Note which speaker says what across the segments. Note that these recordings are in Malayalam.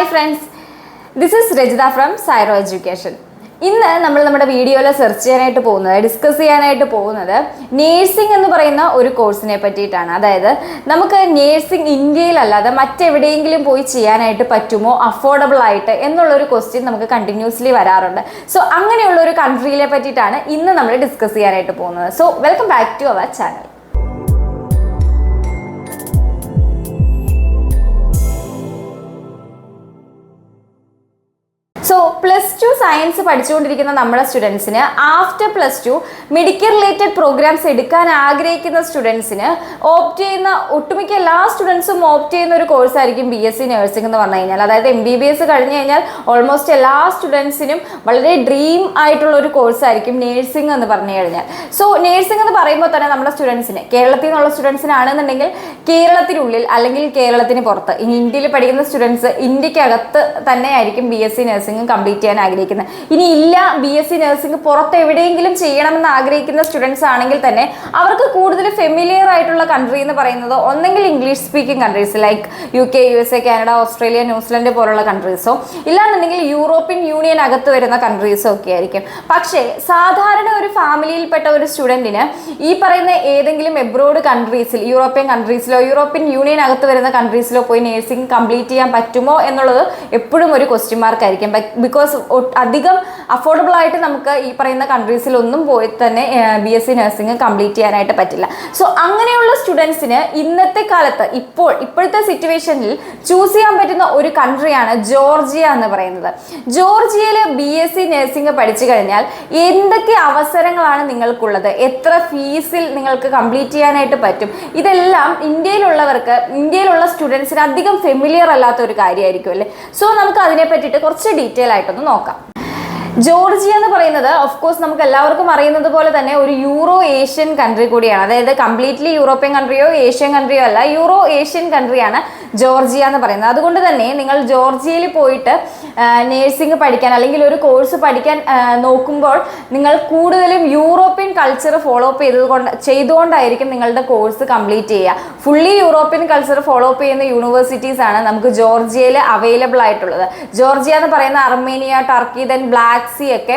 Speaker 1: Hi friends, this is Rajita from Sairo Education. ഇന്ന് നമ്മൾ നമ്മുടെ വീഡിയോയിൽ സെർച്ച് ചെയ്യാനായിട്ട് പോകുന്നത് ഡിസ്കസ് ചെയ്യാനായിട്ട് പോകുന്നത് നേഴ്സിംഗ് എന്ന് പറയുന്ന ഒരു കോഴ്സിനെ പറ്റിയിട്ടാണ്. അതായത് നമുക്ക് നേഴ്സിംഗ് ഇന്ത്യയിലല്ലാതെ മറ്റെവിടെയെങ്കിലും പോയി ചെയ്യാനായിട്ട് പറ്റുമോ അഫോർഡബിൾ ആയിട്ട് എന്നുള്ളൊരു ക്വസ്റ്റ്യൻ നമുക്ക് കണ്ടിന്യൂസ്ലി വരാറുണ്ട്. സോ അങ്ങനെയുള്ള ഒരു കൺട്രിയിലെ പറ്റിയിട്ടാണ് ഇന്ന് നമ്മൾ ഡിസ്കസ് ചെയ്യാനായിട്ട് പോകുന്നത്. So welcome back to our channel. So +2 science പഠിച്ചുകൊണ്ടിരിക്കുന്ന നമ്മുടെ സ്റ്റുഡൻസിന് ആഫ്റ്റർ +2 മെഡിക്കൽ റിലേറ്റഡ് പ്രോഗ്രാംസ് എടുക്കാൻ ആഗ്രഹിക്കുന്ന സ്റ്റുഡൻസിന് ഓപ്റ്റ് ചെയ്യുന്ന ഒട്ടുമിക്ക എല്ലാ സ്റ്റുഡൻസും ഓപ്റ്റ് ചെയ്യുന്ന ഒരു കോഴ്സായിരിക്കും BSc നഴ്സിംഗ് എന്ന് പറഞ്ഞു കഴിഞ്ഞാൽ. അതായത് MBBS കഴിഞ്ഞ് കഴിഞ്ഞാൽ ഓൾമോസ്റ്റ് എല്ലാ സ്റ്റുഡൻസിനും വളരെ ഡ്രീം ആയിട്ടുള്ള ഒരു കോഴ്സായിരിക്കും നേഴ്സിംഗ് എന്ന് പറഞ്ഞു കഴിഞ്ഞാൽ. സോ നേഴ്സിംഗ് എന്ന് പറയുമ്പോൾ തന്നെ നമ്മുടെ സ്റ്റുഡൻസിന് കേരളത്തിൽ നിന്നുള്ള സ്റ്റുഡൻസിനാണെന്നുണ്ടെങ്കിൽ കേരളത്തിനുള്ളിൽ അല്ലെങ്കിൽ കേരളത്തിന് പുറത്ത് ഇന്ത്യയിൽ പഠിക്കുന്ന സ്റ്റുഡൻസ് ഇന്ത്യക്കകത്ത് തന്നെ ആയിരിക്കും BSc നഴ്സിംഗ് കംപ്ലീറ്റ് ചെയ്യാൻ ആഗ്രഹിക്കുന്നത്. ഇനി ഇല്ല BSc നഴ്സിംഗ് പുറത്ത് എവിടെയെങ്കിലും ചെയ്യണമെന്ന് ആഗ്രഹിക്കുന്ന സ്റ്റുഡൻസ് ആണെങ്കിൽ തന്നെ അവർക്ക് കൂടുതൽ ഫെമിലിയർ ആയിട്ടുള്ള കൺട്രി എന്ന് പറയുന്നത് ഒന്നെങ്കിൽ English speaking countries like UK, USA, Canada, Australia, New Zealand പോലുള്ള കൺട്രീസോ ഇല്ലാന്നുണ്ടെങ്കിൽ യൂറോപ്യൻ യൂണിയൻ അകത്ത് വരുന്ന കൺട്രീസോ ഒക്കെ ആയിരിക്കും. പക്ഷേ സാധാരണ ഒരു ഫാമിലിയിൽപ്പെട്ട ഒരു സ്റ്റുഡൻറ്റിന് ഈ പറയുന്ന ഏതെങ്കിലും എബ്രോഡ് കൺട്രീസിൽ യൂറോപ്യൻ കൺട്രീസിലോ യൂറോപ്യൻ യൂണിയൻ അകത്ത് വരുന്ന കൺട്രീസിലോ പോയി നേഴ്സിംഗ് കംപ്ലീറ്റ് ചെയ്യാൻ പറ്റുമോ എന്നുള്ളത് എപ്പോഴും ഒരു ക്വസ്റ്റ്യൻ മാർക്ക് ആയിരിക്കും. ബിക്കോസ് അധികം അഫോർഡബിൾ ആയിട്ട് നമുക്ക് ഈ പറയുന്ന കൺട്രീസിലൊന്നും പോയി തന്നെ BSc നഴ്സിംഗ് കംപ്ലീറ്റ് ചെയ്യാനായിട്ട് പറ്റില്ല. സോ അങ്ങനെയുള്ള സ്റ്റുഡൻസിന് ഇന്നത്തെ കാലത്ത് ഇപ്പോഴത്തെ സിറ്റുവേഷനിൽ ചൂസ് ചെയ്യാൻ പറ്റുന്ന ഒരു കൺട്രിയാണ് ജോർജിയ എന്ന് പറയുന്നത്. ജോർജിയയിൽ BSc നഴ്സിംഗ് പഠിച്ചു കഴിഞ്ഞാൽ എന്തൊക്കെ അവസരങ്ങളാണ് നിങ്ങൾക്കുള്ളത്, എത്ര ഫീസിൽ നിങ്ങൾക്ക് കംപ്ലീറ്റ് ചെയ്യാനായിട്ട് പറ്റും, ഇതെല്ലാം ഇന്ത്യയിലുള്ള സ്റ്റുഡൻസിന് അധികം ഫെമിലിയർ അല്ലാത്ത ഒരു കാര്യമായിരിക്കും അല്ലേ. സോ നമുക്ക് അതിനെ പറ്റിയിട്ട് കുറച്ച് ഡീറ്റെയിൽ ആയിട്ടൊന്ന് നോക്കാം. ജോർജിയ എന്ന് പറയുന്നത് ഓഫ് കോഴ്സ് നമുക്ക് എല്ലാവർക്കും അറിയുന്നത് പോലെ തന്നെ ഒരു യൂറോ ഏഷ്യൻ കൺട്രി കൂടിയാണ്. അതായത് കംപ്ലീറ്റ്ലി യൂറോപ്യൻ കൺട്രിയോ ഏഷ്യൻ കൺട്രിയോ അല്ല, യൂറോ ഏഷ്യൻ കൺട്രിയാണ് ജോർജിയ എന്ന് പറയുന്നത്. അതുകൊണ്ട് തന്നെ നിങ്ങൾ ജോർജിയയിൽ പോയിട്ട് നേഴ്സിംഗ് പഠിക്കാൻ അല്ലെങ്കിൽ ഒരു കോഴ്സ് പഠിക്കാൻ നോക്കുമ്പോൾ നിങ്ങൾ കൂടുതലും യൂറോപ്യൻ കൾച്ചർ ഫോളോ അപ്പ് ചെയ്തുകൊണ്ടായിരിക്കും നിങ്ങളുടെ കോഴ്സ് കംപ്ലീറ്റ് ചെയ്യുക. Fully European culture follow up ചെയ്യുന്ന യൂണിവേഴ്സിറ്റീസ് ആണ് നമുക്ക് ജോർജിയയിൽ അവൈലബിൾ ആയിട്ടുള്ളത്. ജോർജിയ എന്ന് പറയുന്ന Armenia, Turkey, then Black Sea ഒക്കെ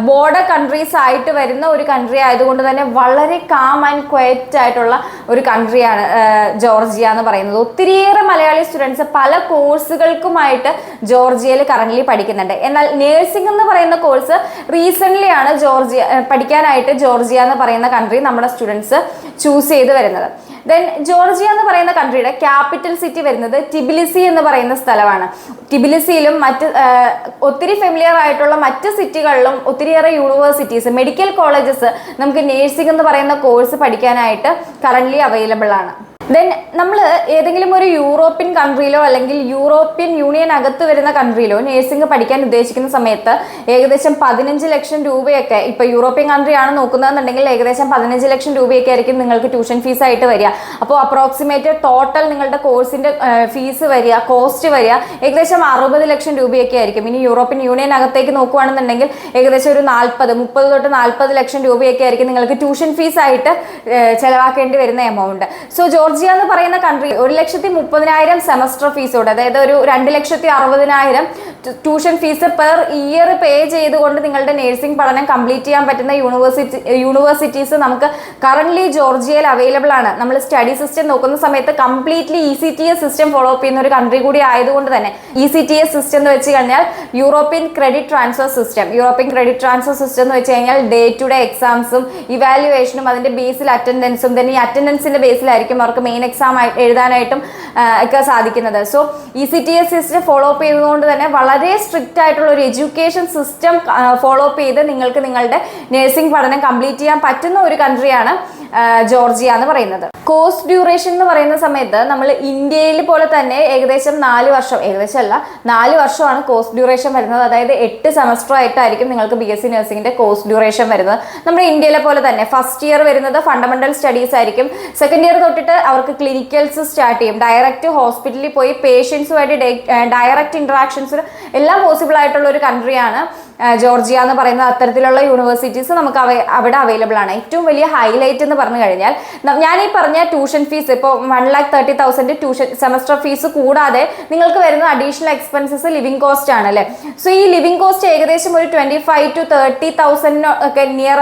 Speaker 1: ബോർഡർ കൺട്രീസ് ആയിട്ട് വരുന്ന ഒരു കൺട്രി ആയതുകൊണ്ട് തന്നെ വളരെ കാം ആൻഡ് ക്വയറ്റ് ആയിട്ടുള്ള ഒരു കൺട്രിയാണ് ജോർജിയ എന്ന് പറയുന്നത്. ഒത്തിരിയേറെ മലയാളി സ്റ്റുഡൻസ് പല കോഴ്സുകൾക്കുമായിട്ട് ജോർജിയയിൽ കറന്റ് പഠിക്കുന്നുണ്ട്. എന്നാൽ നേഴ്സിംഗ് എന്ന് പറയുന്ന കോഴ്സ് റീസെന്റ് ആണ് പഠിക്കാനായിട്ട് ജോർജിയ എന്ന് പറയുന്ന കൺട്രി നമ്മുടെ സ്റ്റുഡൻസ് ചൂസ് ചെയ്ത് വരുന്നത്. ദെൻ ജോർജിയ എന്ന് പറയുന്ന കൺട്രിയുടെ ക്യാപിറ്റൽ സിറ്റി വരുന്നത് ടിബിലിസി എന്ന് പറയുന്ന സ്ഥലമാണ്. ടിബിലിസിയിലും ഒത്തിരി ഫെമിലിയർ ആയിട്ടുള്ള മറ്റ് സിറ്റികളിലും ഒത്തിരിയേറെ യൂണിവേഴ്സിറ്റീസ്, മെഡിക്കൽ കോളേജസ് നമുക്ക് നേഴ്സിംഗ് എന്ന് പറയുന്ന കോഴ്സ് പഠിക്കാനായിട്ട് കറന്റ് അവൈലബിൾ ആണ്. ദെൻ നമ്മൾ ഏതെങ്കിലും ഒരു യൂറോപ്യൻ കൺട്രിയിലോ അല്ലെങ്കിൽ യൂറോപ്യൻ യൂണിയൻ അകത്ത് വരുന്ന കൺട്രിയിലോ നേഴ്സിംഗ് പഠിക്കാൻ ഉദ്ദേശിക്കുന്ന സമയത്ത് ഏകദേശം 15 ലക്ഷം രൂപയൊക്കെ, ഇപ്പോൾ യൂറോപ്യൻ കൺട്രി ആണ് നോക്കുന്നതെന്നുണ്ടെങ്കിൽ ഏകദേശം 15 ലക്ഷം രൂപയൊക്കെ ആയിരിക്കും നിങ്ങൾക്ക് ട്യൂഷൻ ഫീസ് ആയിട്ട് വരിക. അപ്പോൾ അപ്രോക്സിമേറ്റ് ടോട്ടൽ നിങ്ങളുടെ കോഴ്സിൻ്റെ ഫീസ് വരിക, കോസ്റ്റ് വരിക ഏകദേശം 60 ലക്ഷം രൂപയൊക്കെ ആയിരിക്കും. ഇനി യൂറോപ്യൻ യൂണിയൻ അകത്തേക്ക് നോക്കുകയാണെന്നുണ്ടെങ്കിൽ ഏകദേശം ഒരു 30 തൊട്ട് 40 ലക്ഷം രൂപയൊക്കെ ആയിരിക്കും നിങ്ങൾക്ക് ട്യൂഷൻ ഫീസ് ആയിട്ട് ചെലവാക്കേണ്ടി വരുന്ന എമൗണ്ട്. സോ ജോർജിയ എന്ന് പറയുന്ന കൺട്രി 1,30,000 സെമസ്റ്റർ ഫീസോട്, അതായത് ഒരു 2,60,000 ട്യൂഷൻ ഫീസ് പെർ ഇയർ പേ ചെയ്തുകൊണ്ട് നിങ്ങളുടെ നേഴ്സിംഗ് പഠനം കംപ്ലീറ്റ് ചെയ്യാൻ പറ്റുന്ന യൂണിവേഴ്സിറ്റീസ് നമുക്ക് കറന്റ് ജോർജിയയിൽ അവൈലബിൾ ആണ്. നമ്മൾ സ്റ്റഡി സിസ്റ്റം നോക്കുന്ന സമയത്ത് completely ECTS system follow up ചെയ്യുന്ന ഒരു കൺട്രി കൂടി ആയതുകൊണ്ട് തന്നെ ECTS സിസ്റ്റം എന്ന് വെച്ച് കഴിഞ്ഞാൽ യൂറോപ്യൻ ക്രെഡിറ്റ് ട്രാൻസ്ഫർ സിസ്റ്റം എന്ന് വെച്ച് കഴിഞ്ഞാൽ ഡേ ടു ഡേ എക്സാംസും ഇവാലുവേഷനും അതിന്റെ ബേസിൽ അറ്റൻഡൻസും ദെൻ ഈ അറ്റൻഡൻസിന്റെ ബേസിലായിരിക്കും അവർക്ക് മെയിൻ എക്സാം എഴുതാനായിട്ടും ഒക്കെ സാധിക്കുന്നത്. So ECTS system follow up ചെയ്തുകൊണ്ട് തന്നെ വളരെ സ്ട്രിക്റ്റ് ആയിട്ടുള്ള ഒരു എഡ്യൂക്കേഷൻ സിസ്റ്റം ഫോളോ അപ്പ് ചെയ്ത് നിങ്ങൾക്ക് നിങ്ങളുടെ നേഴ്സിംഗ് പഠനം കംപ്ലീറ്റ് ചെയ്യാൻ പറ്റുന്ന ഒരു കൺട്രിയാണ് ജോർജിയ എന്ന് പറയുന്നത്. കോഴ്സ് ഡ്യൂറേഷൻ എന്ന് പറയുന്ന സമയത്ത് നമ്മൾ ഇന്ത്യയിൽ പോലെ തന്നെ ഏകദേശം 4 വർഷമാണ് കോഴ്സ് ഡ്യൂറേഷൻ വരുന്നത്. അതായത് 8 സെമസ്റ്റർ ആയിട്ടായിരിക്കും നിങ്ങൾക്ക് BSc നഴ്സിംഗിന്റെ കോഴ്സ് ഡ്യൂറേഷൻ വരുന്നത്. നമ്മുടെ ഇന്ത്യയിലെ പോലെ തന്നെ ഫസ്റ്റ് ഇയർ വരുന്നത് ഫണ്ടമെന്റൽ സ്റ്റഡീസ് ആയിരിക്കും. സെക്കൻഡ് ഇയർ തൊട്ടിട്ട് അവർക്ക് ക്ലിനിക്കൽസ് സ്റ്റാർട്ട് ചെയ്യും. ഡയറക്റ്റ് ഹോസ്പിറ്റലിൽ പോയി പേഷ്യൻസുമായിട്ട് ഡയറക്റ്റ് ഇന്ററാക്ഷൻസ് എല്ലാം പോസിബിൾ ആയിട്ടുള്ള ഒരു കൺട്രിയാണ് ജോർജിയ എന്ന് പറയുന്ന അത്തരത്തിലുള്ള യൂണിവേഴ്സിറ്റീസ് നമുക്ക് അവിടെ അവൈലബിൾ ആണ്. ഏറ്റവും വലിയ ഹൈലൈറ്റ് എന്ന് പറഞ്ഞു കഴിഞ്ഞാൽ ഞാൻ ഈ പറഞ്ഞ ട്യൂഷൻ ഫീസ് ഇപ്പോൾ 1,30,000 ട്യൂഷൻ സെമസ്റ്റർ ഫീസ് കൂടാതെ നിങ്ങൾക്ക് വരുന്ന അഡീഷണൽ എക്സ്പെൻസസ് ലിവിംഗ് കോസ്റ്റ് ആണ് അല്ലേ. സോ ഈ ലിവിംഗ് കോസ്റ്റ് ഏകദേശം ഒരു 25,000 to 30,000 ഒക്കെ നിയർ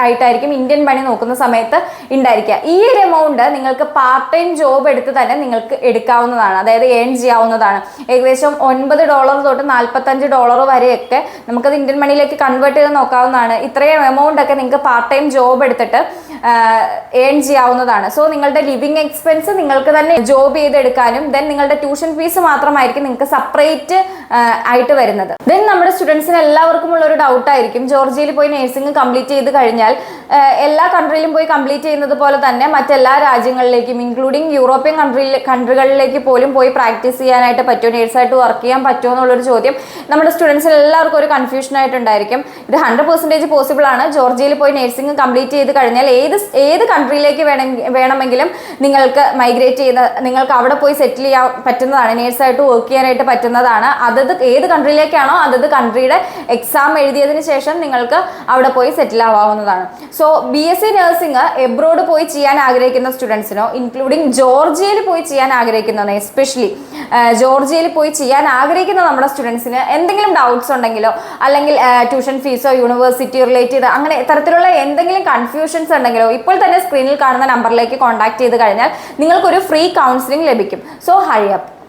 Speaker 1: ആയിട്ടായിരിക്കും ഇന്ത്യൻ മണി നോക്കുന്ന സമയത്ത് ഉണ്ടായിരിക്കുക. ഈ ഒരു എമൗണ്ട് നിങ്ങൾക്ക് പാർട്ട് ടൈം ജോബ് എടുത്ത് തന്നെ നിങ്ങൾക്ക് എടുക്കാവുന്നതാണ്, അതായത് ഏൺ ചെയ്യാവുന്നതാണ്. ഏകദേശം $9 തൊട്ട് $45 വരെയൊക്കെ നമുക്കത് ഇന്ത്യൻ മണിയിലേക്ക് കൺവേർട്ട് ചെയ്ത് നോക്കാവുന്നതാണ്. ഇത്രയും എമൗണ്ട് ഒക്കെ നിങ്ങൾക്ക് പാർട്ട് ടൈം ജോബ് എടുത്തിട്ട് ഏൺ ചെയ്യാവുന്നതാണ്. സോ നിങ്ങളുടെ ലിവിങ് എക്സ്പെൻസ് നിങ്ങൾക്ക് തന്നെ ജോബ് ചെയ്തെടുക്കാനും ദെൻ നിങ്ങളുടെ ട്യൂഷൻ ഫീസ് മാത്രമായിരിക്കും നിങ്ങൾക്ക് സെപ്പറേറ്റ് ആയിട്ട് വരുന്നത്. ദെൻ നമ്മുടെ സ്റ്റുഡൻസിന് എല്ലാവർക്കും ഉള്ള ഒരു ഡൗട്ട് ആയിരിക്കും, ജോർജിയയിൽ പോയി നഴ്സിംഗ് കംപ്ലീറ്റ് ചെയ്ത് കഴിഞ്ഞാൽ എല്ലാ കൺട്രിയിലും പോയി കംപ്ലീറ്റ് ചെയ്യുന്നത് പോലെ തന്നെ മറ്റെല്ലാ രാജ്യങ്ങളിലേക്കും ഇൻക്ലൂഡിങ് യൂറോപ്യൻ കൺട്രികളിലേക്ക് പോലും പോയി പ്രാക്ടീസ് ചെയ്യാനായിട്ട് പറ്റുമോ, നേഴ്സായിട്ട് വർക്ക് ചെയ്യാൻ പറ്റുമോ എന്നുള്ളൊരു ചോദ്യം നമ്മുടെ സ്റ്റുഡൻസിന് എല്ലാവർക്കും ഒരു കൺഫ്യൂഷൻ ആയിട്ടുണ്ടായിരിക്കും. ഇത് 100% പോസിബിൾ ആണ്. ജോർജിയയിൽ പോയി നഴ്സിംഗ് കംപ്ലീറ്റ് ചെയ്ത് കഴിഞ്ഞാൽ ഏത് കൺട്രിയിലേക്ക് വേണമെങ്കിലും നിങ്ങൾക്ക് മൈഗ്രേറ്റ് ചെയ്ത് നിങ്ങൾക്ക് അവിടെ പോയി സെറ്റിൽ ചെയ്യാൻ പറ്റുന്നതാണ്, നേഴ്സായിട്ട് വർക്ക് ചെയ്യാനായിട്ട് പറ്റുന്നതാണ്. അതത് ഏത് കൺട്രിയിലേക്കാണോ അതത് കൺട്രിയുടെ എക്സാം എഴുതിയതിന് ശേഷം നിങ്ങൾക്ക് അവിടെ പോയി സെറ്റിൽ ആവാവുന്നതാണ്. സോ BSc നഴ്സിംഗ് എബ്രോഡ് പോയി ചെയ്യാൻ ആഗ്രഹിക്കുന്ന സ്റ്റുഡൻസിനോ ഇൻക്ലൂഡിങ് ജോർജിയയിൽ പോയി ചെയ്യാൻ ആഗ്രഹിക്കുന്നതോ എസ്പെഷ്യലി ജോർജിയയിൽ പോയി ചെയ്യാൻ ആഗ്രഹിക്കുന്ന നമ്മുടെ സ്റ്റുഡൻസിന് എന്തെങ്കിലും ഡൗട്ട്സ് ഉണ്ടെങ്കിലോ അല്ലെങ്കിൽ ട്യൂഷൻ ഫീസോ യൂണിവേഴ്സിറ്റി റിലേറ്റഡ് അങ്ങനെ തരത്തിലുള്ള എന്തെങ്കിലും കൺഫ്യൂഷൻസ് ഉണ്ടെങ്കിലോ ഇപ്പോൾ തന്നെ സ്ക്രീനിൽ കാണുന്ന നമ്പറിലേക്ക് കോൺടാക്ട് ചെയ്ത് കഴിഞ്ഞാൽ നിങ്ങൾക്കൊരു ഫ്രീ കൗൺസിലിംഗ് ലഭിക്കും. So hurry up.